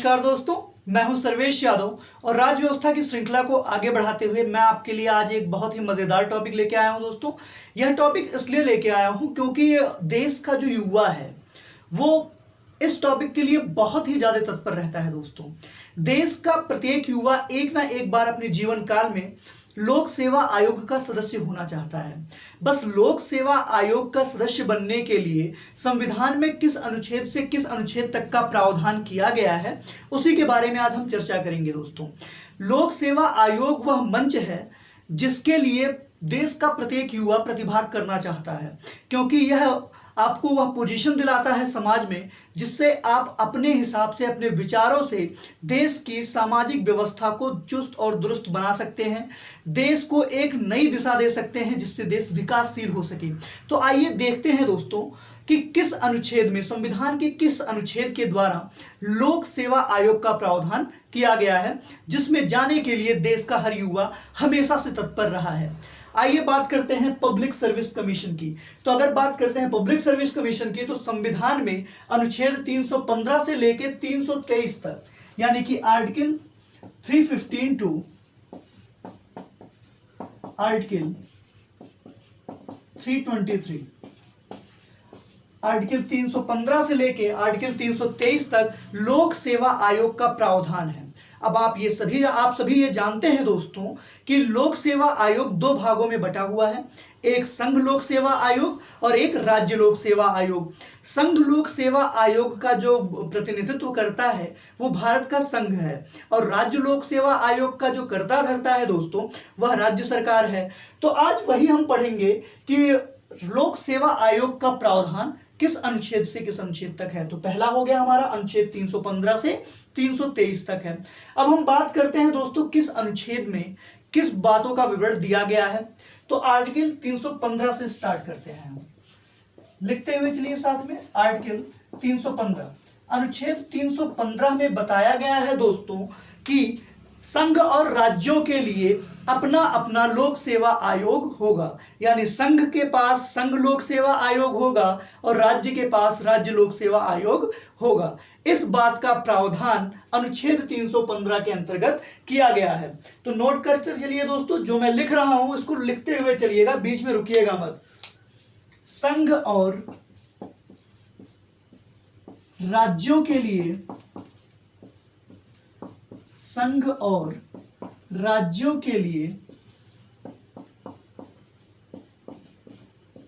नमस्कार दोस्तों, मैं हूं सर्वेश यादव और राज्य व्यवस्था की श्रृंखला को आगे बढ़ाते हुए मैं आपके लिए आज एक बहुत ही मजेदार टॉपिक लेके आया हूं। दोस्तों, यह टॉपिक इसलिए लेके आया हूं क्योंकि देश का जो युवा है वो इस टॉपिक के लिए बहुत ही ज्यादा तत्पर रहता है। दोस्तों, देश का प्रत्येक युवा एक ना एक बार अपने जीवन काल में लोक सेवा आयोग का सदस्य होना चाहता है। बस लोक सेवा आयोग का सदस्य बनने के लिए संविधान में किस अनुच्छेद से किस अनुच्छेद तक का प्रावधान किया गया है, उसी के बारे में आज हम चर्चा करेंगे। दोस्तों, लोक सेवा आयोग वह मंच है जिसके लिए देश का प्रत्येक युवा प्रतिभाग करना चाहता है, क्योंकि यह आपको वह पोजीशन दिलाता है समाज में जिससे आप अपने हिसाब से, अपने विचारों से देश की सामाजिक व्यवस्था को चुस्त और दुरुस्त बना सकते हैं, देश को एक नई दिशा दे सकते हैं जिससे देश विकासशील हो सके। तो आइए देखते हैं दोस्तों कि किस अनुच्छेद में, संविधान के किस अनुच्छेद के द्वारा लोक सेवा आयोग का प्रावधान किया गया है, जिसमें जाने के लिए देश का हर युवा हमेशा से तत्पर रहा है। आइए बात करते हैं पब्लिक सर्विस कमीशन की। तो अगर बात करते हैं पब्लिक सर्विस कमीशन की, तो संविधान में अनुच्छेद 315 से लेके 323 तक, यानी कि आर्टिकल 315 टू आर्टिकल 323, आर्टिकल 315 से लेके आर्टिकल 323 तक लोक सेवा आयोग का प्रावधान है। अब आप सभी ये जानते हैं दोस्तों कि लोक सेवा आयोग दो भागों में बटा हुआ है, एक संघ लोक सेवा आयोग और एक राज्य लोक सेवा आयोग। संघ लोक सेवा आयोग का जो प्रतिनिधित्व करता है वो भारत का संघ है, और राज्य लोक सेवा आयोग का जो कर्ता धर्ता है दोस्तों वह राज्य सरकार है। तो आज वही हम पढ़ेंगे कि लोक सेवा आयोग का प्रावधान किस अनुच्छेद से किस अनुच्छेद तक है। तो पहला हो गया हमारा अनुच्छेद 315 से 323 तक है। अब हम बात करते हैं दोस्तों किस अनुच्छेद में किस बातों का विवरण दिया गया है। तो आर्टिकल 315 से स्टार्ट करते हैं, हम लिखते हुए चलिए साथ में। आर्टिकल 315, अनुच्छेद 315 में बताया गया है दोस्तों कि संघ और राज्यों के लिए अपना अपना लोक सेवा आयोग होगा, यानी संघ के पास संघ लोक सेवा आयोग होगा और राज्य के पास राज्य लोक सेवा आयोग होगा। इस बात का प्रावधान अनुच्छेद 315 के अंतर्गत किया गया है। तो नोट करते चलिए दोस्तों, जो मैं लिख रहा हूं इसको लिखते हुए चलिएगा, बीच में रुकिएगा मत। संघ और राज्यों के लिए, संघ और राज्यों के लिए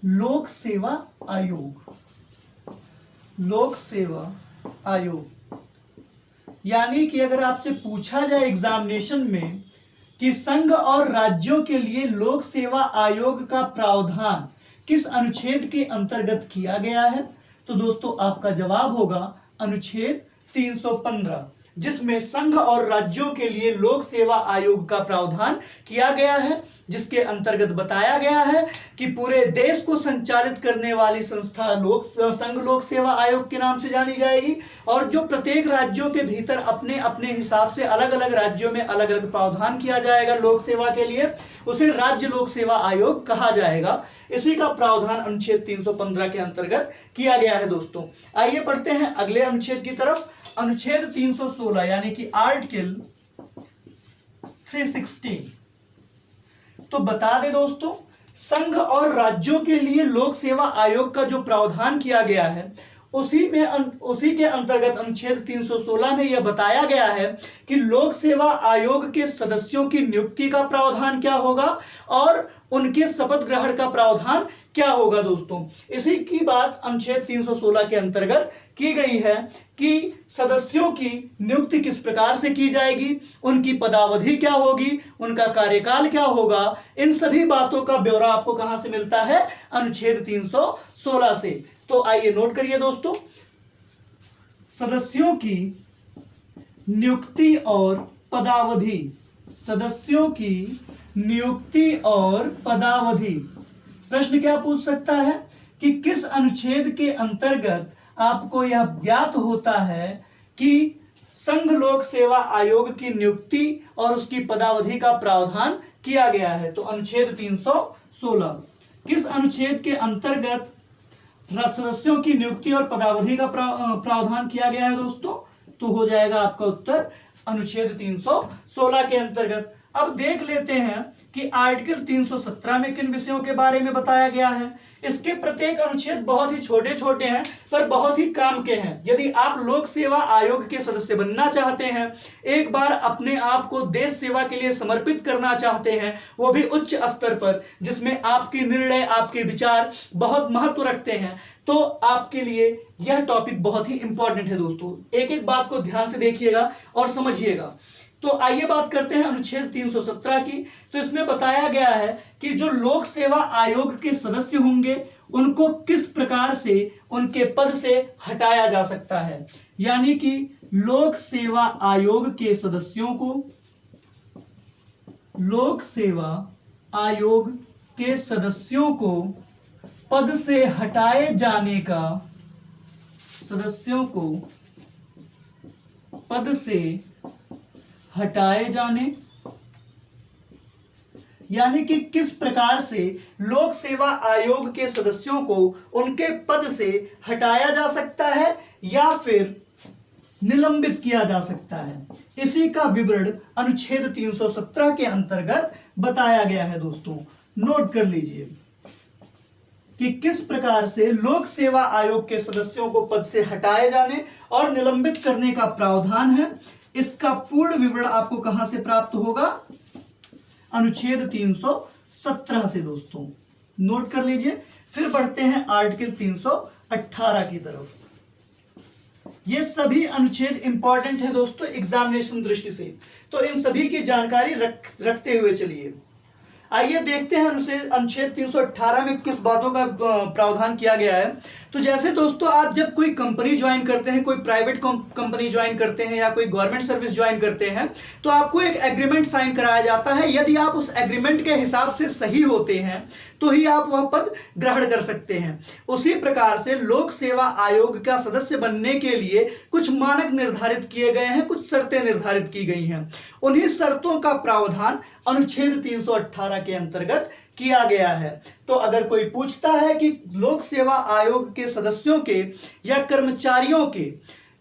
लोक सेवा आयोग, लोक सेवा आयोग, यानी कि अगर आपसे पूछा जाए एग्जामिनेशन में कि संघ और राज्यों के लिए लोक सेवा आयोग का प्रावधान किस अनुच्छेद के अंतर्गत किया गया है, तो दोस्तों आपका जवाब होगा अनुच्छेद 315, जिसमें संघ और राज्यों के लिए लोक सेवा आयोग का प्रावधान किया गया है, जिसके अंतर्गत बताया गया है कि पूरे देश को संचालित करने वाली संस्था संघ लोक सेवा आयोग के नाम से जानी जाएगी, और जो प्रत्येक राज्यों के भीतर अपने अपने हिसाब से अलग अलग राज्यों में अलग अलग प्रावधान किया जाएगा लोक सेवा के लिए, उसे राज्य लोक सेवा आयोग कहा जाएगा। इसी का प्रावधान अनुच्छेद 315 के अंतर्गत किया गया है। दोस्तों, आइए पढ़ते हैं अगले अनुच्छेद की तरफ। अनुच्छेद 316, यानी कि आर्टिकल 316, तो बता दे दोस्तों, संघ और राज्यों के लिए लोक सेवा आयोग का जो प्रावधान किया गया है उसी के अंतर्गत अनुच्छेद 316 में यह बताया गया है कि लोक सेवा आयोग के सदस्यों की नियुक्ति का प्रावधान क्या होगा और उनके शपथ ग्रहण का प्रावधान क्या होगा। दोस्तों, इसी की बात अनुच्छेद 316 के अंतर्गत की गई है कि सदस्यों की नियुक्ति किस प्रकार से की जाएगी, उनकी पदावधि क्या होगी, उनका कार्यकाल क्या होगा। इन सभी बातों का ब्यौरा आपको कहां से मिलता है, अनुच्छेद 316 से। तो आइए नोट करिए दोस्तों, सदस्यों की नियुक्ति और पदावधि, सदस्यों की नियुक्ति और पदावधि। प्रश्न क्या पूछ सकता है कि किस अनुच्छेद के अंतर्गत आपको यह ज्ञात होता है कि संघ लोक सेवा आयोग की नियुक्ति और उसकी पदावधि का प्रावधान किया गया है। तो अनुच्छेद 316 किस अनुच्छेद के अंतर्गत सदस्यों की नियुक्ति और पदावधि का प्रावधान किया गया है दोस्तों, तो हो जाएगा आपका उत्तर अनुच्छेद 316 के अंतर्गत। अब देख लेते हैं कि आर्टिकल 317 में किन विषयों के बारे में बताया गया है। इसके प्रत्येक अनुच्छेद बहुत ही छोटे छोटे हैं पर बहुत ही काम के हैं। यदि आप लोक सेवा आयोग के सदस्य बनना चाहते हैं, एक बार अपने आप को देश सेवा के लिए समर्पित करना चाहते हैं, वो भी उच्च स्तर पर, जिसमें आपके निर्णय, आपके विचार बहुत महत्व रखते हैं, तो आपके लिए यह टॉपिक बहुत ही इंपॉर्टेंट है दोस्तों। एक एक बात को ध्यान से देखिएगा और समझिएगा। तो आइए बात करते हैं अनुच्छेद 317 की। तो इसमें बताया गया है कि जो लोक सेवा आयोग के सदस्य होंगे उनको किस प्रकार से उनके पद से हटाया जा सकता है। यानी कि लोक सेवा आयोग के सदस्यों को, लोक सेवा आयोग के सदस्यों को पद से हटाए जाने का, सदस्यों को पद से हटाए जाने, यानी कि किस प्रकार से लोक सेवा आयोग के सदस्यों को उनके पद से हटाया जा सकता है या फिर निलंबित किया जा सकता है, इसी का विवरण अनुच्छेद 317 के अंतर्गत बताया गया है दोस्तों। नोट कर लीजिए कि किस प्रकार से लोक सेवा आयोग के सदस्यों को पद से हटाए जाने और निलंबित करने का प्रावधान है। इसका पूर्ण विवरण आपको कहां से प्राप्त होगा? अनुच्छेद 317 से दोस्तों। नोट कर लीजिए। फिर बढ़ते हैं आर्टिकल 318 की तरफ। ये सभी अनुच्छेद इंपॉर्टेंट है दोस्तों एग्जामिनेशन दृष्टि से, तो इन सभी की जानकारी रखते हुए चलिए। आइए देखते हैं अनुच्छेद 318 में किस बातों का प्रावधान किया गया है। तो जैसे दोस्तों आप जब कोई कंपनी ज्वाइन करते हैं, कोई प्राइवेट कंपनी ज्वाइन करते हैं या कोई गवर्नमेंट सर्विस ज्वाइन करते हैं, तो आपको एक एग्रीमेंट साइन कराया जाता है। यदि आप उस एग्रीमेंट के हिसाब से सही होते हैं तो ही आप वह पद ग्रहण कर सकते हैं। उसी प्रकार से लोक सेवा आयोग का सदस्य बनने के लिए कुछ मानक निर्धारित किए गए हैं, कुछ शर्तें निर्धारित की गई हैं। उन्हीं शर्तों का प्रावधान अनुच्छेद 318 के अंतर्गत किया गया है। तो अगर कोई पूछता है कि लोक सेवा आयोग के सदस्यों के या कर्मचारियों के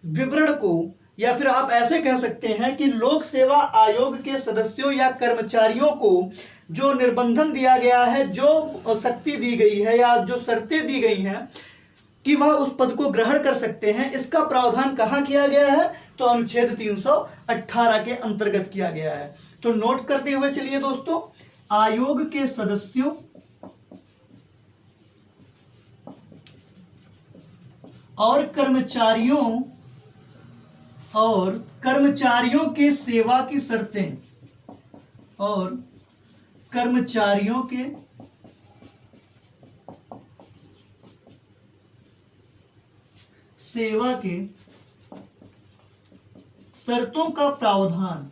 विवरण को, या फिर आप ऐसे कह सकते हैं कि लोक सेवा आयोग के सदस्यों या कर्मचारियों को जो निर्बंधन दिया गया है, जो शक्ति दी गई है या जो शर्तें दी गई हैं कि वह उस पद को ग्रहण कर सकते हैं, इसका प्रावधान कहां किया गया है? तो अनुच्छेद 318 के अंतर्गत किया गया है। तो नोट करते हुए चलिए दोस्तों, आयोग के सदस्यों और कर्मचारियों के सेवा की शर्तें और कर्मचारियों के सेवा के शर्तों का प्रावधान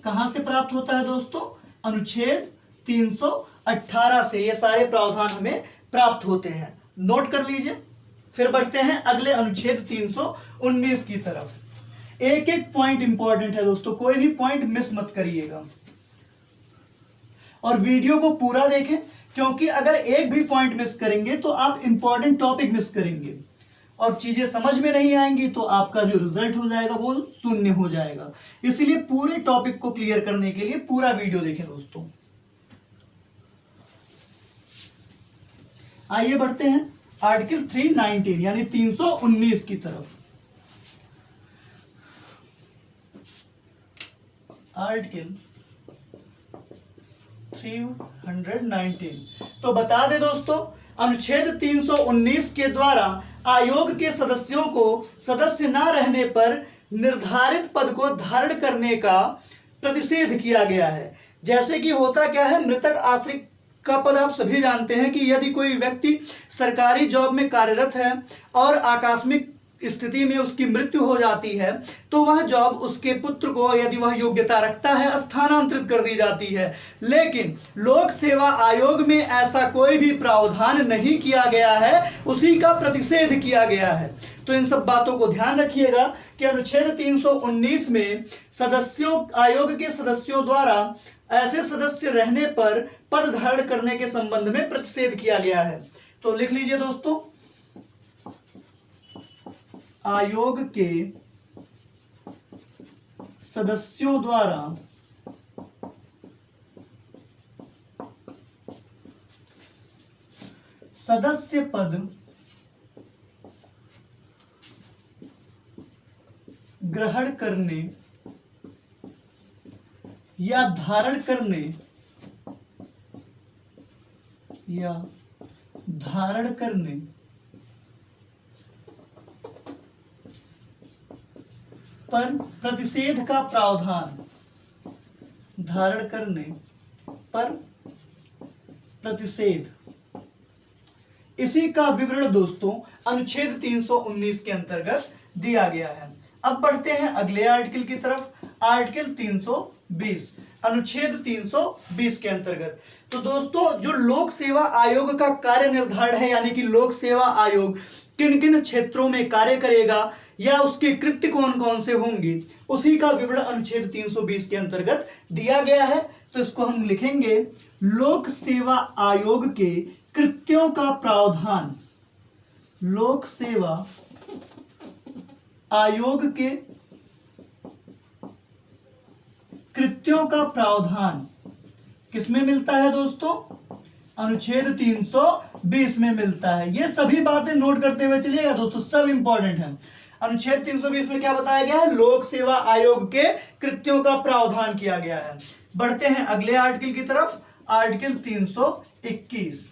कहां से प्राप्त होता है दोस्तों? अनुच्छेद 318 से ये सारे प्रावधान हमें प्राप्त होते हैं। नोट कर लीजिए। फिर बढ़ते हैं अगले अनुच्छेद 319 की तरफ। एक एक पॉइंट इंपॉर्टेंट है दोस्तों, कोई भी पॉइंट मिस मत करिएगा और वीडियो को पूरा देखें, क्योंकि अगर एक भी पॉइंट मिस करेंगे तो आप इंपॉर्टेंट टॉपिक मिस करेंगे और चीजें समझ में नहीं आएंगी, तो आपका जो रिजल्ट हो जाएगा वो शून्य हो जाएगा। इसलिए पूरे टॉपिक को क्लियर करने के लिए पूरा वीडियो देखें दोस्तों। आइए बढ़ते हैं आर्टिकल 319 यानी 319 की तरफ। आर्टिकल 319 तो बता दे दोस्तों, अनुच्छेद 319 के द्वारा आयोग के सदस्यों को सदस्य न रहने पर निर्धारित पद को धारण करने का प्रतिषेध किया गया है। जैसे कि होता क्या है, मृतक आश्रित का पद आप सभी जानते हैं कि यदि कोई व्यक्ति सरकारी जॉब में कार्यरत है और आकस्मिक स्थिति में उसकी मृत्यु हो जाती है, तो वह जॉब उसके पुत्र को, यदि वह योग्यता रखता है, स्थानांतरित कर दी जाती है। लेकिन लोक सेवा आयोग में ऐसा कोई भी प्रावधान नहीं किया गया है, उसी का प्रतिषेध किया गया है। तो इन सब बातों को ध्यान रखिएगा कि अनुच्छेद 319 में सदस्यों, आयोग के सदस्यों द्वारा ऐसे सदस्य रहने पर पद धारण करने के संबंध में प्रतिषेध किया गया है। तो लिख लीजिए दोस्तों, आयोग के सदस्यों द्वारा सदस्य पद ग्रहण करने या धारण करने पर प्रतिषेध का प्रावधान, धारण करने पर प्रतिषेध, इसी का विवरण दोस्तों अनुच्छेद 319 के अंतर्गत दिया गया है। अब बढ़ते हैं अगले आर्टिकल की तरफ, आर्टिकल 320, अनुच्छेद 320 के अंतर्गत। तो दोस्तों जो लोक सेवा आयोग का कार्य निर्धारण है, यानी कि लोक सेवा आयोग किन किन क्षेत्रों में कार्य करेगा या उसके कृत्य कौन कौन से होंगे, उसी का विवरण अनुच्छेद 320 के अंतर्गत दिया गया है। तो इसको हम लिखेंगे, लोक सेवा आयोग के कृत्यों का प्रावधान, लोक सेवा आयोग के कृत्यों का प्रावधान किसमें मिलता है दोस्तों? अनुच्छेद 320 में मिलता है। ये सभी बातें नोट करते हुए चलिएगा दोस्तों, सब इंपॉर्टेंट है। अनुच्छेद 320 में क्या बताया गया है? लोक सेवा आयोग के कृत्यों का प्रावधान किया गया है। बढ़ते हैं अगले आर्टिकल की तरफ, आर्टिकल 321।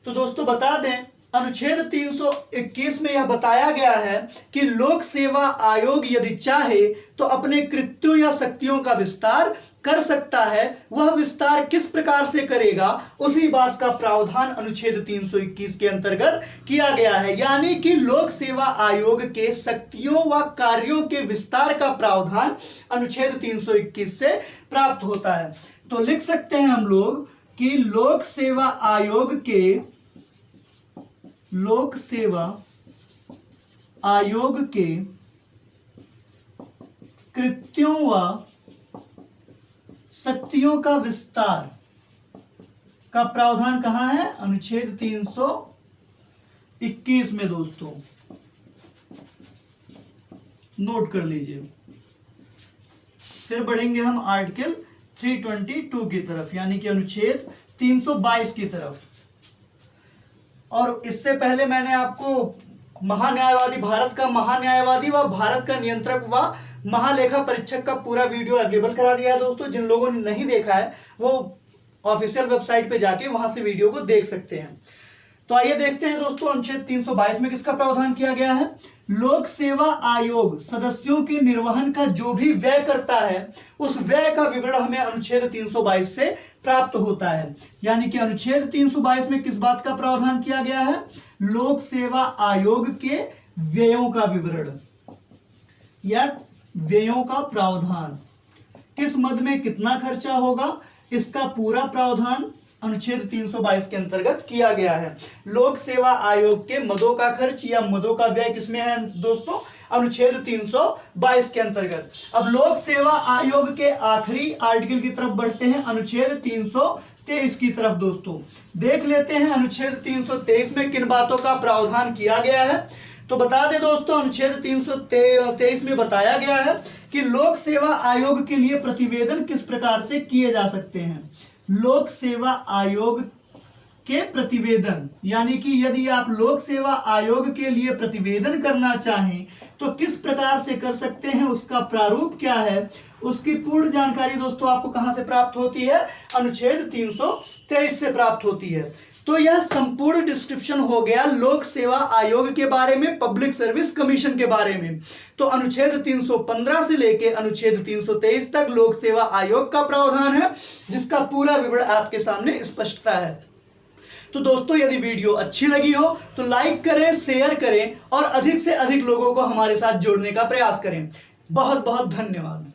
तो दोस्तों बता दें, अनुच्छेद 321 में यह बताया गया है कि लोक सेवा आयोग यदि चाहे तो अपने कृत्यों या शक्तियों का विस्तार कर सकता है। वह विस्तार किस प्रकार से करेगा, उसी बात का प्रावधान अनुच्छेद 321 के अंतर्गत किया गया है। यानी कि लोक सेवा आयोग के शक्तियों व कार्यों के विस्तार का प्रावधान अनुच्छेद 321 से प्राप्त होता है। तो लिख सकते हैं हम लोग कि लोक सेवा आयोग के कृत्यों व शक्तियों का विस्तार का प्रावधान कहां है? अनुच्छेद 321 में दोस्तों, नोट कर लीजिए। फिर बढ़ेंगे हम आर्टिकल 322 की तरफ, यानी कि अनुच्छेद 322 की तरफ। और इससे पहले मैंने आपको महान्यायवादी, भारत का महान्यायवादी व भारत का नियंत्रक व महालेखा परीक्षक का पूरा वीडियो अवेलेबल करा दिया है दोस्तों। जिन लोगों ने नहीं देखा है वो ऑफिशियल वेबसाइट पे जाके वहां से वीडियो को देख सकते हैं। तो आइए देखते हैं दोस्तों, अनुच्छेद 322 में किसका प्रावधान किया गया है? लोक सेवा आयोग सदस्यों के निर्वहन का जो भी व्यय करता है, उस व्यय का विवरण हमें अनुच्छेद 322 से प्राप्त होता है। यानी कि अनुच्छेद 322 में किस बात का प्रावधान किया गया है? लोक सेवा आयोग के व्ययों का विवरण या व्ययों का प्रावधान, किस मद में कितना खर्चा होगा, इसका पूरा प्रावधान अनुच्छेद 322 के अंतर्गत किया गया है। लोक सेवा आयोग के मदों का खर्च या मदों का व्यय किसमें है दोस्तों? अनुच्छेद 322 के अंतर्गत। अब लोक सेवा आयोग के आखिरी आर्टिकल की तरफ बढ़ते हैं, अनुच्छेद 323 की तरफ दोस्तों। देख लेते हैं अनुच्छेद 323 में किन बातों का प्रावधान किया गया है। तो बता दें दोस्तों, अनुच्छेद 323 में बताया गया है कि लोक सेवा आयोग के लिए प्रतिवेदन किस प्रकार से किए जा सकते हैं। लोक सेवा आयोग के प्रतिवेदन, यानी कि यदि आप लोक सेवा आयोग के लिए प्रतिवेदन करना चाहें तो किस प्रकार से कर सकते हैं, उसका प्रारूप क्या है, उसकी पूर्ण जानकारी दोस्तों आपको कहां से प्राप्त होती है? अनुच्छेद 323 से प्राप्त होती है। तो यह संपूर्ण डिस्क्रिप्शन हो गया लोक सेवा आयोग के बारे में, पब्लिक सर्विस कमीशन के बारे में। तो अनुच्छेद 315 से लेकर अनुच्छेद 323 तक लोक सेवा आयोग का प्रावधान है, जिसका पूरा विवरण आपके सामने स्पष्टता है। तो दोस्तों यदि वीडियो अच्छी लगी हो तो लाइक करें, शेयर करें और अधिक से अधिक लोगों को हमारे साथ जोड़ने का प्रयास करें। बहुत बहुत धन्यवाद।